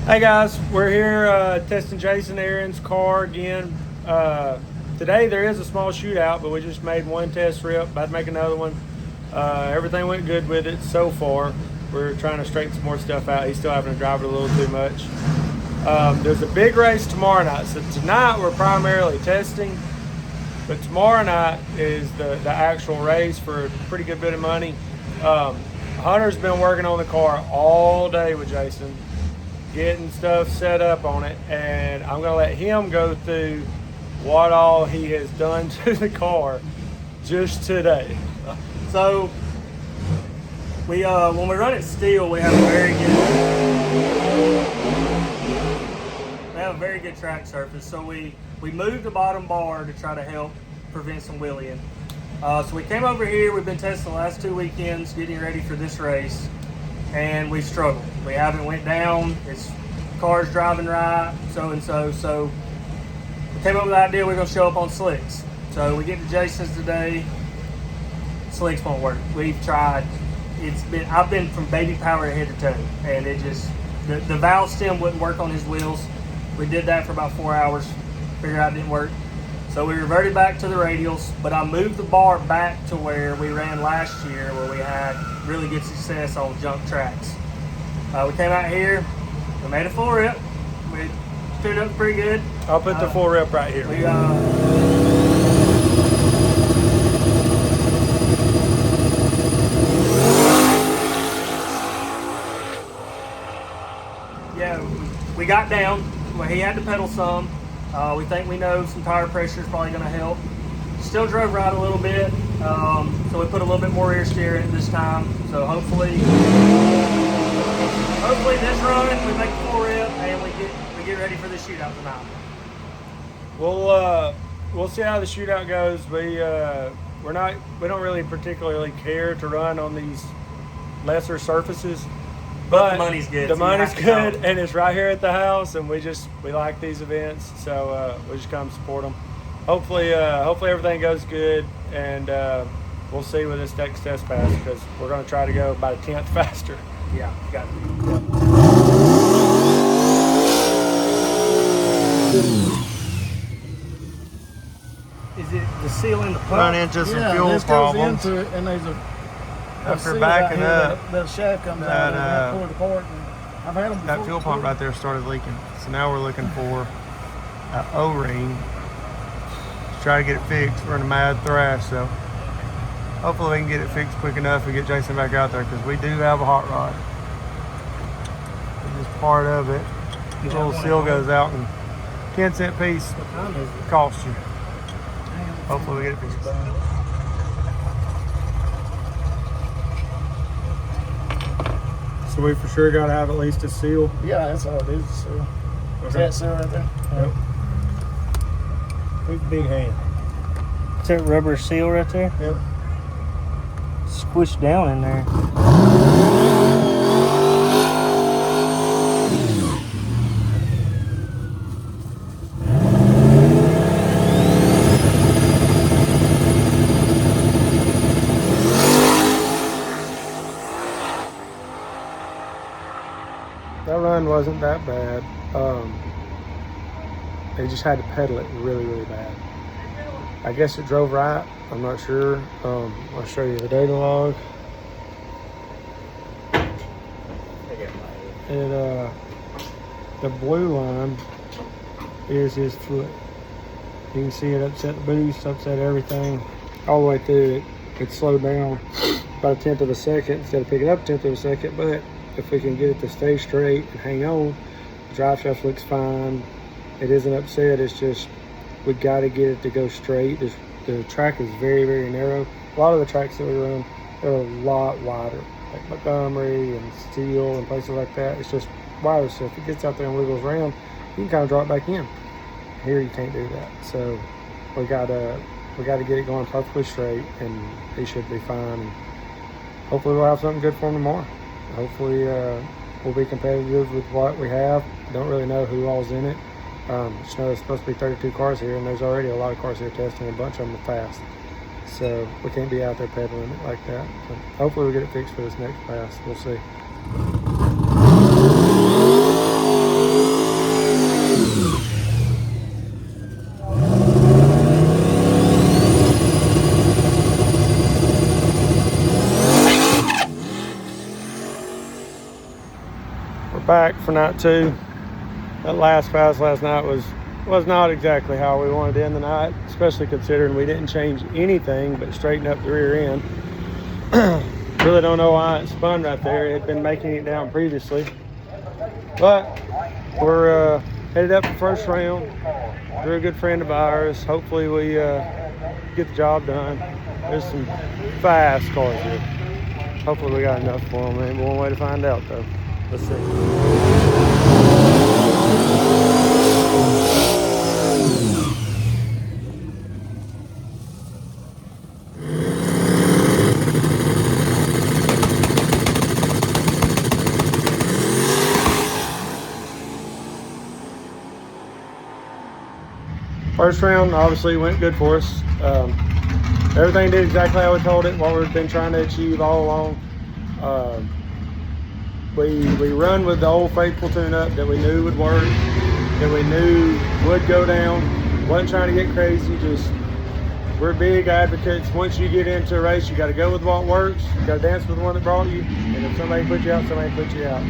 Hey guys, we're here testing Jason Aaron's car again. Today there is a small shootout, but we just made one test trip, about to make another one. Everything went good with it so far. We're trying to straighten some more stuff out. He's still having to drive it a little too much. There's a big race tomorrow night, so tonight we're primarily testing, but tomorrow night is the actual race for a pretty good bit of money. Hunter's been working on the car all day with Jason, getting stuff set up on it, and I'm gonna let him go through what all he has done to the car just today. So we when we run it steel, we have a very good track surface. So we moved the bottom bar to try to help prevent some wheeling. So we came over here. We've been testing the last 2 weekends, getting ready for this race, and we struggled. We haven't went down. It's cars driving right, so we came up with the idea we're gonna show up on slicks. So we get to Jason's today. Slicks won't work. We've tried. I've been from baby power to head to toe, and it just the valve stem wouldn't work on his wheels. We did that for about 4 hours. Figured out it didn't work. So we reverted back to the radials, but I moved the bar back to where we ran last year, where we had really good success on junk tracks. We came out here, we made a full rip. We stood up pretty good. I'll put the full rip right here. We got down. Well, he had to pedal some. We think we know some tire pressure is probably going to help. Still drove right a little bit, so we put a little bit more rear steer in this time. So hopefully this run we make a full rip and we get ready for the shootout tonight. We'll see how the shootout goes. We don't really particularly care to run on these lesser surfaces. But the money's good. The money's good, and it's right here at the house, and we like these events, so we just come support them. Hopefully everything goes good, and we'll see with this next test pass, because we're going to try to go about a 10th faster. Yeah, got it. Is it the seal in the pump? Run into some fuel problems. Goes into it, and there's a after backing up, the shaft comes out and pull it apart. And I've had them before. that fuel pump right there started leaking. So now we're looking for an O-ring to try to get it fixed. We're in a mad thrash, so hopefully we can get it fixed quick enough and get Jason back out there, because we do have a hot rod. This part of it, the little seal goes out, and 10-cent piece costs you. Hopefully we get it fixed. So we for sure got to have at least a seal. Yeah, that's all it is. Seal. Okay. Is that seal right there? Yep. Big hand. Is that rubber seal right there? Yep. Squished down in there. That run wasn't that bad. They just had to pedal it really, really bad. I guess it drove right. I'm not sure. I'll show you the data log. The blue line is his foot. You can see it upset the boost, upset everything. All the way through it slowed down about 1/10 of a second instead of picking up 1/10 of a second. But if we can get it to stay straight and hang on, the drive shaft looks fine. It isn't upset. It's just we got to get it to go straight. The track is very, very narrow. A lot of the tracks that we run are a lot wider, like Montgomery and Steele and places like that. It's just wider, so if it gets out there and wiggles around, you can kind of draw it back in. Here you can't do that, so we gotta get it going perfectly straight, and he should be fine. And hopefully we'll have something good for him tomorrow. Hopefully we'll be competitive with what we have. Don't really know who all's in it. Just know there's supposed to be 32 cars here, and there's already a lot of cars here testing. A bunch of them are fast, so we can't be out there pedaling it like that. So hopefully we get it fixed for this next pass. We'll see. We're back for night 2. That last pass last night was not exactly how we wanted to end the night, especially considering we didn't change anything but straighten up the rear end. Really don't know why it spun right there. It had been making it down previously. But we're headed up for first round. They're a good friend of ours. Hopefully we get the job done. There's some fast cars here. Hopefully we got enough for them. Ain't one way to find out though. Let's see. First round obviously went good for us. Everything did exactly how we told it, what we've been trying to achieve all along. We run with the old faithful tune-up that we knew would work, that we knew would go down. Wasn't trying to get crazy, just we're big advocates. Once you get into a race, you got to go with what works. You got to dance with the one that brought you, and if somebody put you out, somebody put you out.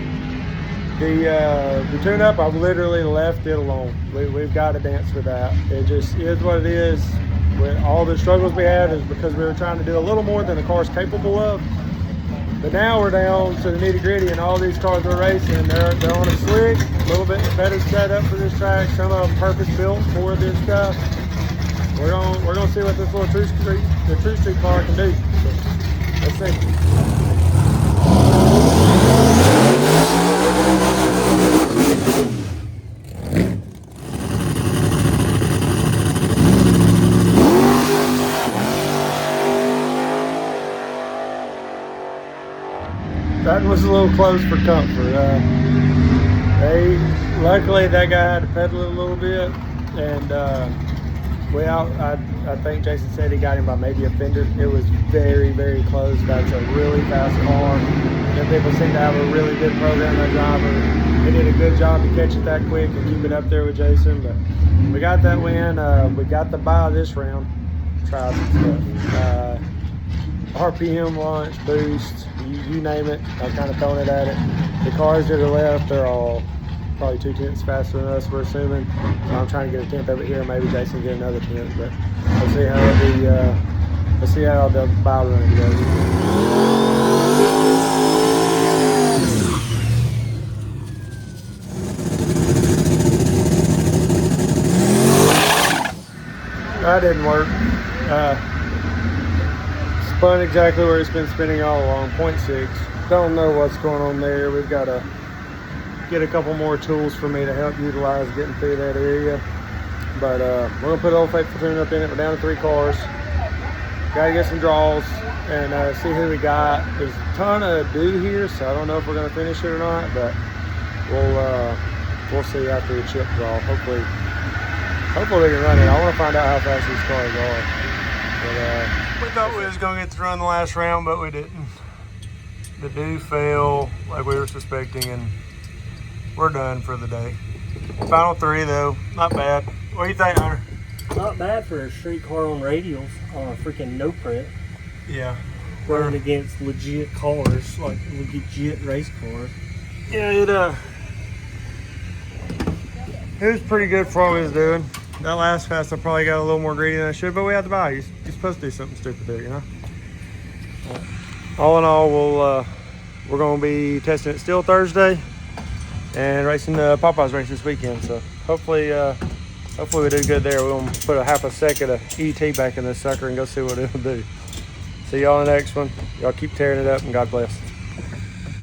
The tune-up, I've literally left it alone. We've got to dance with that. It just is what it is. With all the struggles we had is because we were trying to do a little more than the car's capable of. But now we're down to the nitty-gritty, and all these cars we're racing, they're on a slick, a little bit better setup for this track. Some of them purpose-built for this stuff. We're gonna see what this little True Street car can do. So, let's see. That was a little close for comfort. Luckily that guy had to pedal it a little bit, and I think Jason said he got him by maybe a fender. It was very, very close. That's a really fast car. And people seem to have a really good program, that driver. He did a good job to catch it that quick and keep it up there with Jason. But we got that win. We got the bye this round. Trials and stuff. RPM launch, boost, you name it. I'm kind of throwing it at it. The cars that are left are all probably 2 tenths faster than us, we're assuming. So I'm trying to get a tenth over here. Maybe Jason get another tenth, but let's see how the bye run goes. That didn't work. Spun exactly where it's been spinning all along, 0.6. Don't know what's going on there. We've got to get a couple more tools for me to help utilize getting through that area. But we're gonna put Old Faithful tune-up in it. We're down to 3 cars. Got to get some draws and see who we got. There's a ton of do here, so I don't know if we're gonna finish it or not, but we'll see after the chip draw. Hopefully we can run it. I want to find out how fast these cars are. But, we thought we was gonna get to run the last round, but we didn't. The dew fell like we were suspecting, and we're done for the day. Final 3 though, not bad. What do you think, Hunter? Not bad for a street car on radials on a freaking no prep. Yeah. Running against legit cars, like legit race cars. Yeah, it was pretty good for what we was doing. That last pass I probably got a little more greedy than I should, but we had to buy. You're supposed to do something stupid there, you know? All in all, we're going to be testing it still Thursday and racing the Popeyes race this weekend. So hopefully we do good there. We're going to put a half a second of ET back in this sucker and go see what it'll do. See y'all in the next one. Y'all keep tearing it up, and God bless.